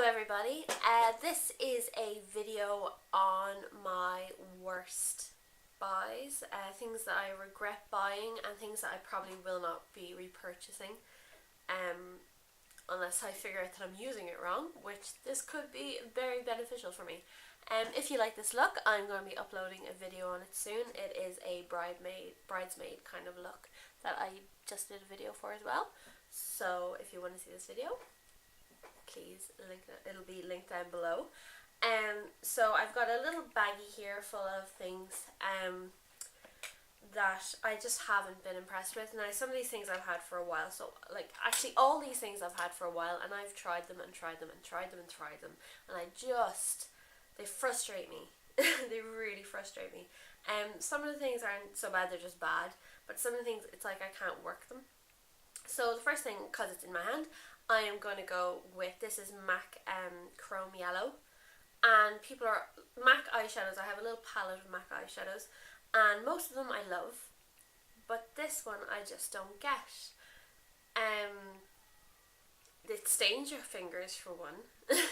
everybody, this is a video on my worst buys, things that I regret buying and things that I probably will not be repurchasing unless I figure out that I'm using it wrong, which this could be very beneficial for me. If you like this look, I'm going to be uploading a video on it soon. It is a bridesmaid kind of look that I just did a video for as well. So if you want to see this video, please link it. It'll be linked down below. So I've got a little baggie here full of things that I just haven't been impressed with. Now some of these things I've had for a while, so like actually all these things I've had for a while, and I've tried them and tried them and tried them and tried them, and they frustrate me. They really frustrate me. Some of the things aren't so bad, they're just bad, but some of the things it's like I can't work them. So the first thing, because it's in my hand, I am going to go with, this is MAC Chrome Yellow, and MAC eyeshadows. I have a little palette of MAC eyeshadows, and most of them I love, but this one I just don't get. It stains your fingers for one. It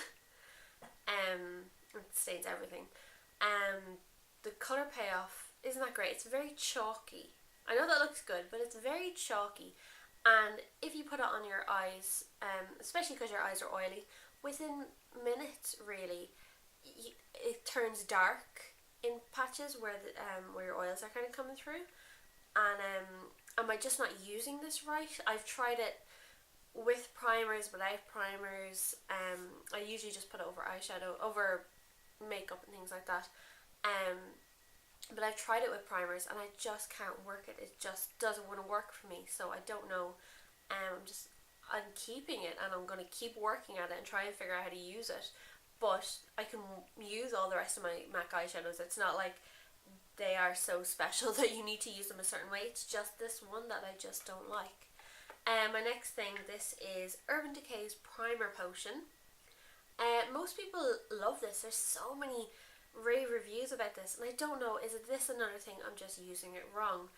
stains everything. The colour payoff isn't that great. It's very chalky. I know that looks good, but it's very chalky. And if you put it on your eyes, especially because your eyes are oily, within minutes really, it turns dark in patches where your oils are kind of coming through. And am I just not using this right? I've tried it with primers, without primers. I usually just put it over eyeshadow, over makeup and things like that. But I've tried it with primers and I just can't work it. It just doesn't want to work for me, so I don't know. I'm keeping it and I'm going to keep working at it and try and figure out how to use it. But I can use all the rest of my MAC eyeshadows. It's not like they are so special that you need to use them a certain way. It's just this one that I just don't like. My next thing, this is Urban Decay's Primer Potion. Most people love this. There's so many rave reviews about this, and I don't know, is it this another thing I'm just using it wrong?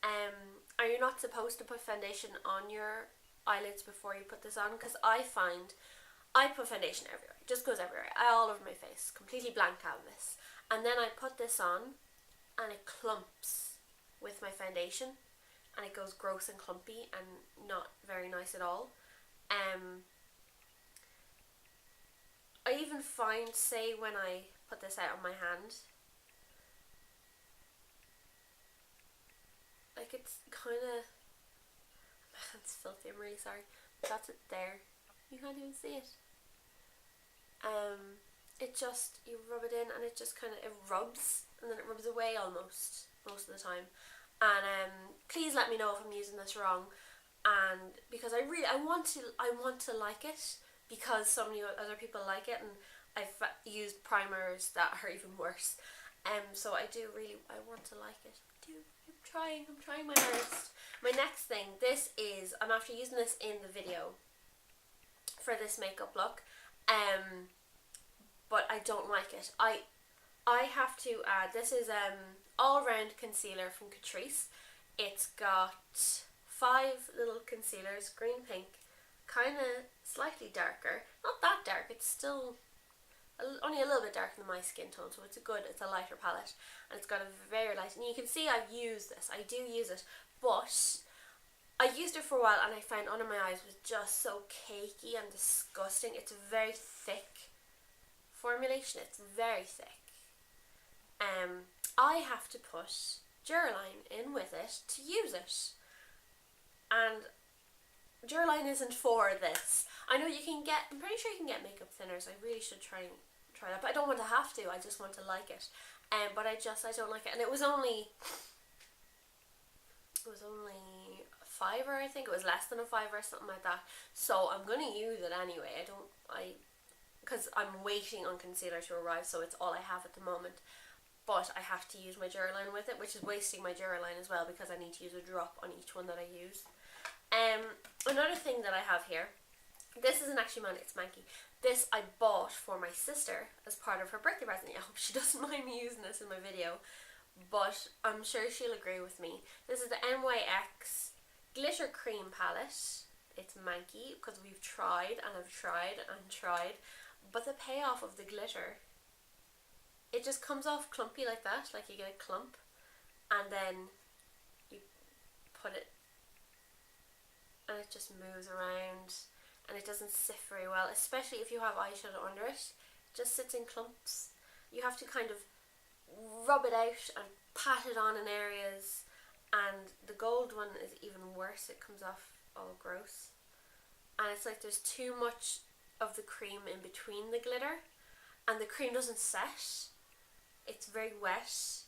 Are you not supposed to put foundation on your eyelids before you put this on? Because I find I put foundation everywhere, it just goes everywhere, all over my face, completely blank canvas, and then I put this on and it clumps with my foundation and it goes gross and clumpy and not very nice at all. I even find, say when I put this out on my hand, like it's kind of, my hand's filthy, I'm really sorry, that's it there, you can't even see it. It just, you rub it in and it just kind of, it rubs and then it rubs away almost, most of the time. And please let me know if I'm using this wrong, and because I want to like it, because so many other people like it, and I've used primers that are even worse. So I want to like it. I'm trying my hardest. My next thing, this is, I'm after using this in the video for this makeup look, but I don't like it. I have to add, this is all round concealer from Catrice. It's got 5 little concealers, green, pink, kind of slightly darker, not that dark, it's still only a little bit darker than my skin tone, so it's a lighter palette, and it's got a very light, and you can see I've used this, I do use it, but I used it for a while and I found under my eyes was just so cakey and disgusting. It's a very thick formulation, it's very thick. I have to put Duraline in with it to use it, and Duraline isn't for this. I know you can get, I'm pretty sure you can get makeup thinners. I really should try that, but I don't want to have to, I just want to like it. But I don't like it, and it was only a $5, I think. It was less than a $5 or something like that. So I'm going to use it anyway. Because I'm waiting on concealer to arrive, so it's all I have at the moment. But I have to use my Duraline with it, which is wasting my Duraline as well, because I need to use a drop on each one that I use. Another thing that I have here, this isn't actually mine, it's Manky. This I bought for my sister as part of her birthday present. I hope she doesn't mind me using this in my video, but I'm sure she'll agree with me. This is the NYX Glitter Cream Palette. It's Manky, because we've tried and I've tried and tried, but the payoff of the glitter, it just comes off clumpy like that, like you get a clump, and then you put it, and it just moves around, and it doesn't sift very well, especially if you have eyeshadow under it. It just sits in clumps. You have to kind of rub it out and pat it on in areas, and the gold one is even worse. It comes off all gross, and it's like there's too much of the cream in between the glitter, and the cream doesn't set. It's very wet,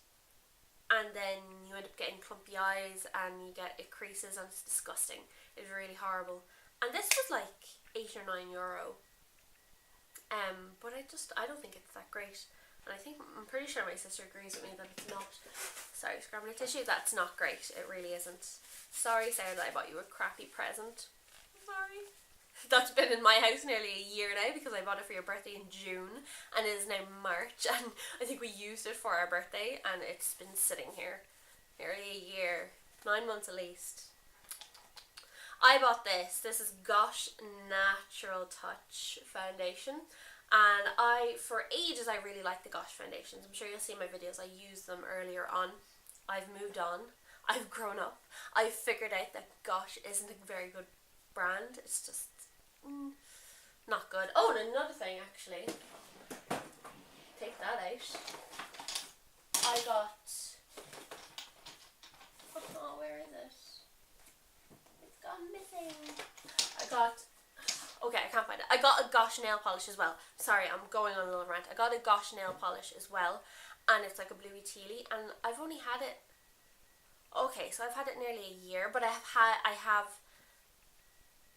and then you end up getting clumpy eyes, and you get, it creases, and it's disgusting. It's really horrible. And this was like €8 or €9. But I don't think it's that great. And I'm pretty sure my sister agrees with me that it's not. Sorry, scrabbling a tissue. That's not great. It really isn't. Sorry, Sarah, that I bought you a crappy present. I'm sorry. That's been in my house nearly a year now, because I bought it for your birthday in June, and it is now March, and I think we used it for our birthday, and it's been sitting here nearly a year, 9 months at least. I bought this. This is Gosh Natural Touch foundation, and for ages I really like the Gosh foundations. I'm sure you'll see in my videos I used them earlier on. I've moved on. I've grown up. I've figured out that Gosh isn't a very good brand. It's just not good. Oh, and another thing, actually, take that out. I got, oh, where is it? It's gone missing. Okay, I can't find it. I got a Gosh nail polish as well. Sorry, I'm going on a little rant. I got a Gosh nail polish as well, and it's like a bluey tealy, and I've only had it, okay, so I've had it nearly a year, but I have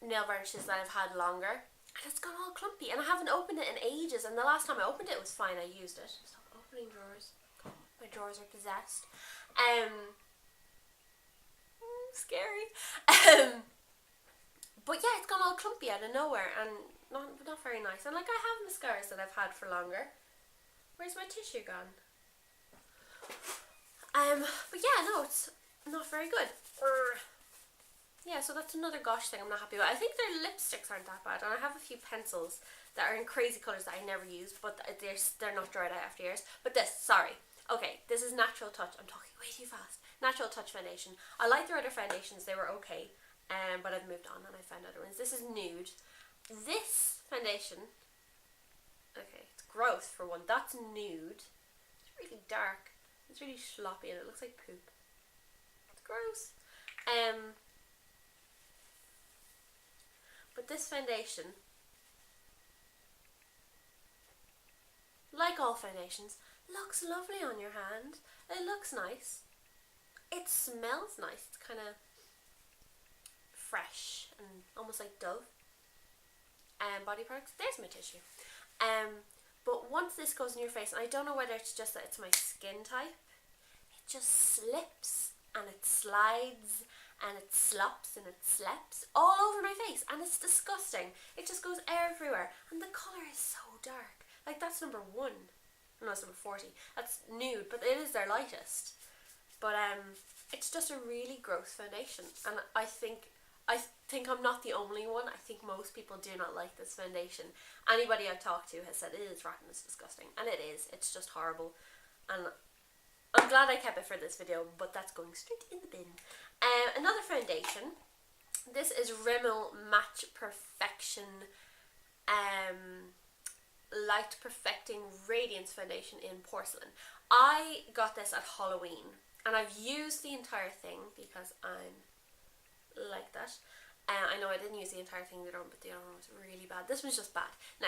nail varnishes that I've had longer, and it's gone all clumpy, and I haven't opened it in ages, and the last time I opened it was fine. I used it. Stop opening drawers. God, my drawers are possessed. Scary. But yeah, it's gone all clumpy out of nowhere, and not very nice. And like, I have mascaras that I've had for longer. Where's my tissue gone? But yeah, no, it's not very good. Yeah, so that's another Gosh thing I'm not happy with. I think their lipsticks aren't that bad, and I have a few pencils that are in crazy colours that I never use, but they're not dried out after years. But this, sorry. Okay, this is Natural Touch. I'm talking way too fast. Natural Touch foundation. I like their other foundations. They were okay, but I've moved on and I found other ones. This is Nude. This foundation, okay, it's gross for one. That's Nude. It's really dark. It's really sloppy and it looks like poop. It's gross. But this foundation, like all foundations, looks lovely on your hand. It looks nice. It smells nice. It's kind of fresh and almost like Dove. Body products. There's my tissue. But once this goes in your face, and I don't know whether it's just that it's my skin type, it just slips and it slides and it slops and it slaps all over my face, and it's disgusting. It just goes everywhere, and the colour is so dark. Like, that's number 1. No, it's number 40. That's Nude, but it is their lightest. But it's just a really gross foundation, and I think I'm not the only one. I think most people do not like this foundation. Anybody I've talked to has said it is rotten, it's disgusting, and it is. It's just horrible, and I'm glad I kept it for this video, but that's going straight in the bin. Another foundation. This is Rimmel Match Perfection Light Perfecting Radiance Foundation in Porcelain. I got this at Halloween, and I've used the entire thing because I'm like that. I know I didn't use the entire thing, but the other one was really bad. This one's just bad. Now,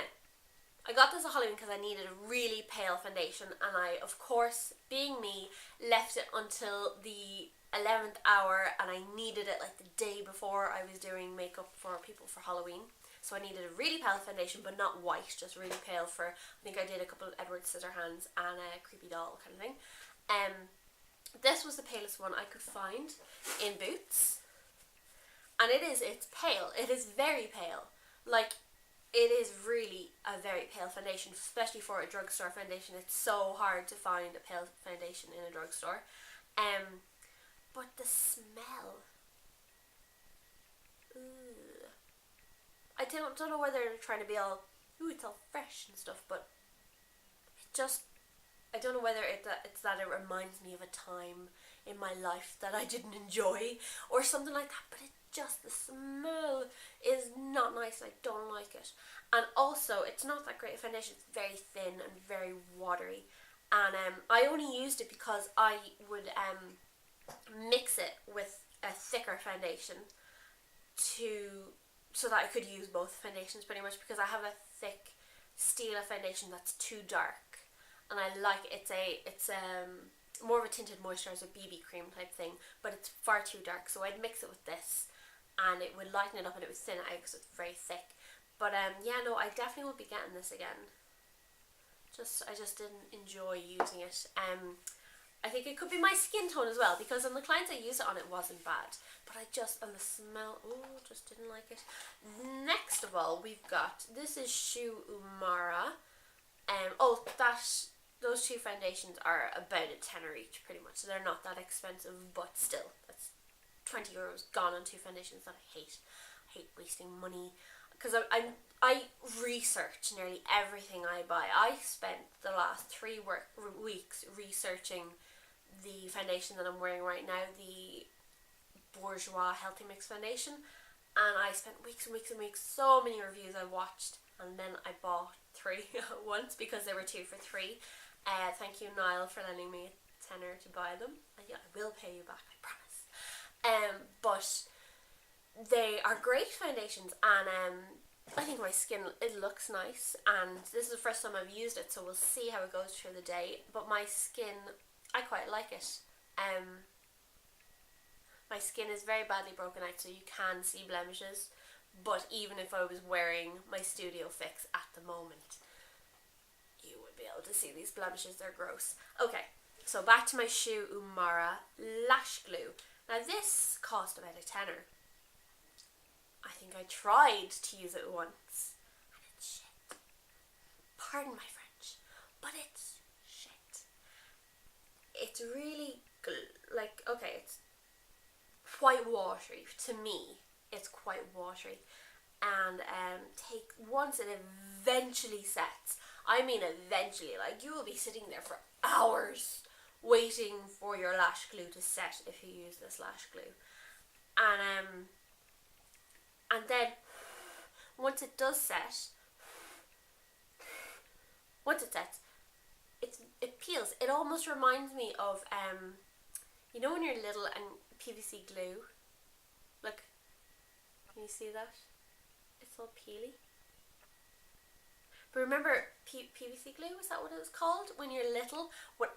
I got this at Halloween because I needed a really pale foundation, and I, of course, being me, left it until the 11th hour, and I needed it like the day before I was doing makeup for people for Halloween. So I needed a really pale foundation, but not white, just really pale for, I think I did a couple of Edward Scissorhands and a Creepy Doll kind of thing. This was the palest one I could find in Boots. And it's pale. It is very pale. Like, it is really a very pale foundation, especially for a drugstore foundation. It's so hard to find a pale foundation in a drugstore. But the smell. Ugh. I don't know whether they're trying to be all it's all fresh and stuff, but it just, I don't know whether it's that it reminds me of a time in my life that I didn't enjoy or something like that, but it just, the smell is not nice. I don't like it. And also, it's not that great a foundation. It's very thin and very watery. And I only used it because I would mix it with a thicker foundation so that I could use both foundations pretty much, because I have a thick Stila foundation that's too dark, and I like it. It's more of a tinted moisturizer BB cream type thing, but it's far too dark, so I'd mix it with this and it would lighten it up and it would thin it out because it's very thick. But yeah, no, I definitely will be getting this again. I just didn't enjoy using it. I think it could be my skin tone as well, because on the clients I used it on, it wasn't bad, but I just, on the smell, just didn't like it. Next of all, we've got, this is Shu Uemura. Those two foundations are about a tenner each pretty much, so they're not that expensive, but still, that's €20 gone on two foundations that I hate. I hate wasting money, because I research nearly everything I buy. I spent the last 3 weeks researching the foundation that I'm wearing right now, the Bourjois Healthy Mix foundation, and I spent weeks and weeks and weeks, so many reviews I watched, and then I bought 3 at once because they were 2 for 3. Thank you, Niall, for lending me a tenner to buy them. I will pay you back, I promise. But they are great foundations, and I think my skin, it looks nice, and this is the first time I've used it, so we'll see how it goes through the day. But my skin, I quite like it. My skin is very badly broken out, so you can see blemishes, but even if I was wearing my Studio Fix at the moment, you would be able to see these blemishes. They're gross. Okay, so back to my Shu Uemura lash glue. Now this cost about a tenner. I think I tried to use it once, and it's shit. Pardon my French, but it's shit. It's really, it's quite watery. To me, it's quite watery. And once it eventually sets, I mean eventually, like, you will be sitting there for hours waiting for your lash glue to set if you use this lash glue. And then once it does set, it peels. It almost reminds me of you know when you're little and PVC glue, like, can you see that? It's all peely. But remember PVC glue, is that what it was called when you're little? When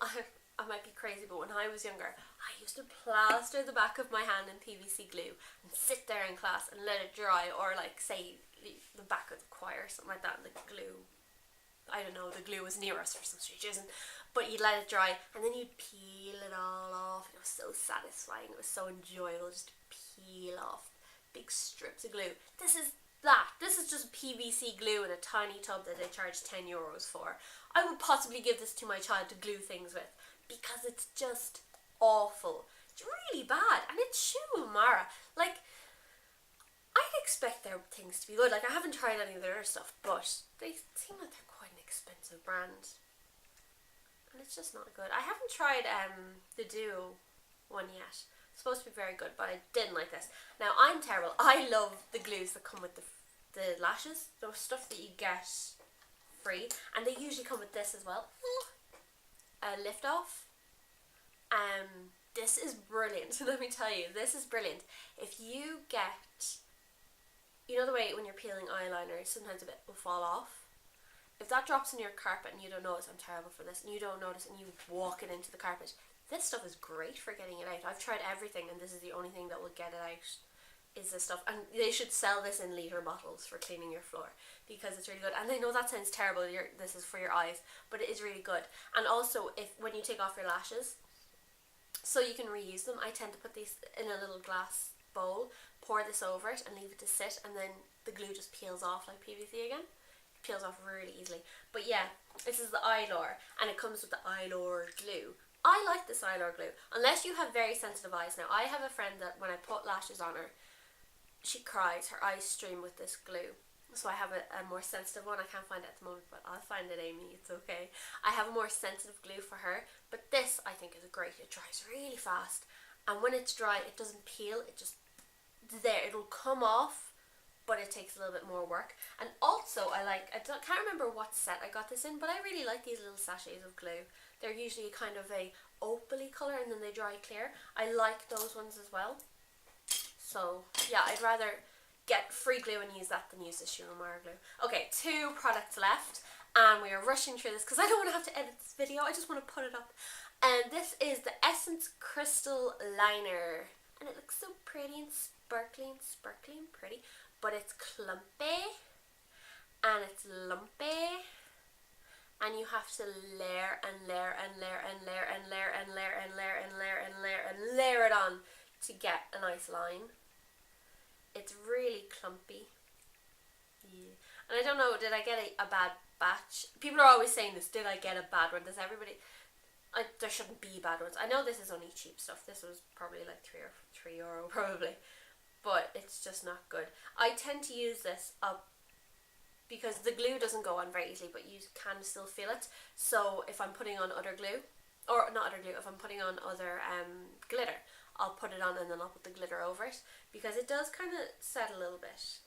I might be crazy, but when I was younger, I used to plaster the back of my hand in PVC glue and sit there in class and let it dry, or like, say, the back of the choir or something like that, and the glue, I don't know, the glue was near us for some strange reason, but you'd let it dry and then you'd peel it all off. It was so satisfying. It was so enjoyable just to peel off big strips of glue. This is just PVC glue in a tiny tub that they charge €10 for. I would possibly give this to my child to glue things with, because it's just awful. It's really bad, and it's Shu Uemura. Like, I'd expect their things to be good. Like, I haven't tried any of their other stuff, but they seem like they're quite an expensive brand, and it's just not good. I haven't tried the Duo one yet. It's supposed to be very good, but I didn't like this. Now, I'm terrible. I love the glues that come with the lashes, the stuff that you get free, and they usually come with this as well. Lift off. This is brilliant. Let me tell you, this is brilliant. If you get, you know the way when you're peeling eyeliner, sometimes a bit will fall off. If that drops in your carpet and you don't notice, I'm terrible for this, and you don't notice and you walk it into the carpet, this stuff is great for getting it out. I've tried everything, and this is the only thing that will get it out, is this stuff. And they should sell this in litre bottles for cleaning your floor, because it's really good. And I know that sounds terrible, this is for your eyes, but it is really good. And also, when you take off your lashes, so you can reuse them, I tend to put these in a little glass bowl, pour this over it and leave it to sit, and then the glue just peels off like PVC again. It peels off really easily. But yeah, this is the Eyelure, and it comes with the Eyelure glue. I like this Eyelure glue, unless you have very sensitive eyes. Now, I have a friend that when I put lashes on her, she cries, her eyes stream with this glue. So I have a more sensitive one. I can't find it at the moment, but I'll find it, Amy. It's okay. I have a more sensitive glue for her, but this I think is great. It dries really fast, and when it's dry, it doesn't peel. It just it'll come off, but it takes a little bit more work. And also, I can't remember what set I got this in, but I really like these little sachets of glue. They're usually kind of a opaly colour, and then they dry clear. I like those ones as well. So yeah, I'd rather get free glue and use that than use the Schumacher glue. Okay, 2 products left, and we are rushing through this because I don't want to have to edit this video. I just want to put it up. And this is the Essence Crystal Liner, and it looks so pretty and sparkly and pretty, but it's clumpy and it's lumpy, and you have to layer and layer and layer and layer and layer and layer and layer and layer and layer and layer it on to get a nice line. It's really clumpy. Yeah. And I don't know, did I get a bad batch? People are always saying this, did I get a bad one? Does everybody... there shouldn't be bad ones. I know this is only cheap stuff. This was probably like €3 probably. But it's just not good. I tend to use this up because the glue doesn't go on very easily, but you can still feel it. So if I'm putting on other glue, or not other glue, if I'm putting on other glitter, I'll put it on and then I'll put the glitter over it, because it does kind of set a little bit.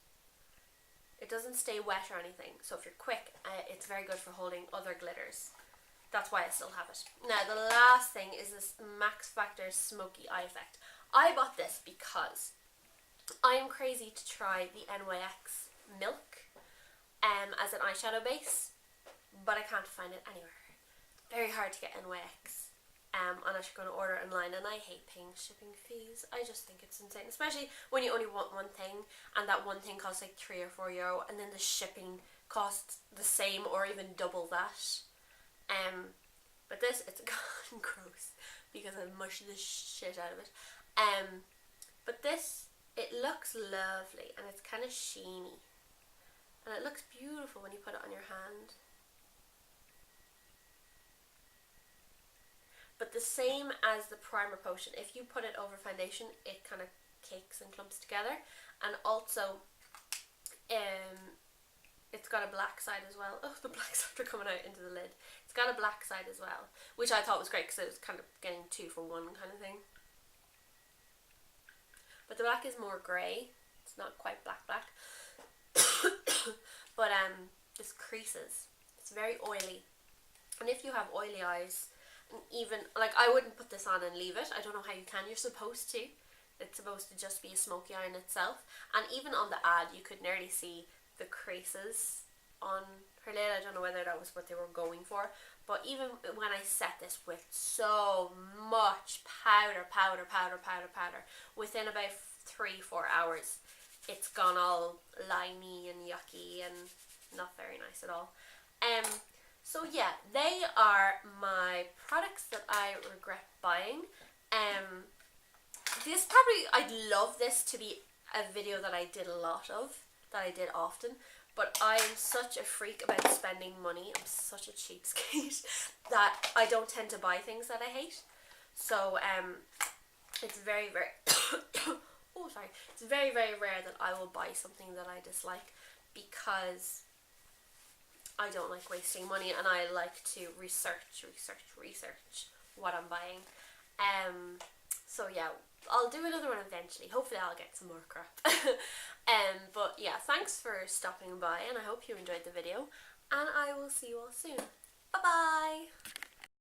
It doesn't stay wet or anything, so if you're quick, it's very good for holding other glitters. That's why I still have it. Now the last thing is this Max Factor Smoky Eye Effect. I bought this because I am crazy to try the NYX Milk as an eyeshadow base, but I can't find it anywhere. Very hard to get NYX unless you're going to order it online, and I hate paying shipping fees. I just think it's insane, especially when you only want one thing and that one thing costs like €3 or €4 and then the shipping costs the same or even double that. But this, it's gone gross because I mushed the shit out of it. But this, it looks lovely and it's kind of sheeny. And it looks beautiful when you put it on your hand. But the same as the primer potion, if you put it over foundation, it kind of cakes and clumps together. And also, it's got a black side as well. Oh, the black side are coming out into the lid. It's got a black side as well, which I thought was great because it was kind of getting 2 for 1 kind of thing. But the black is more grey. It's not quite black. But this creases. It's very oily. And if you have oily eyes, and even, like, I wouldn't put this on and leave it. I don't know how you can. You're supposed to. It's supposed to just be a smoky eye in itself. And even on the ad, you could nearly see the creases on her lid. I don't know whether that was what they were going for, but even when I set this with so much powder, within about 3-4 hours, it's gone all limey and yucky and not very nice at all. So yeah, they are my products that I regret buying. This probably, I'd love this to be a video that I did a lot of, that I did often, but I am such a freak about spending money. I'm such a cheapskate that I don't tend to buy things that I hate. So it's very it's very rare that I will buy something that I dislike, because I don't like wasting money and I like to research what I'm buying. So yeah, I'll do another one eventually. Hopefully I'll get some more crap. But yeah, thanks for stopping by and I hope you enjoyed the video, and I will see you all soon. Bye bye!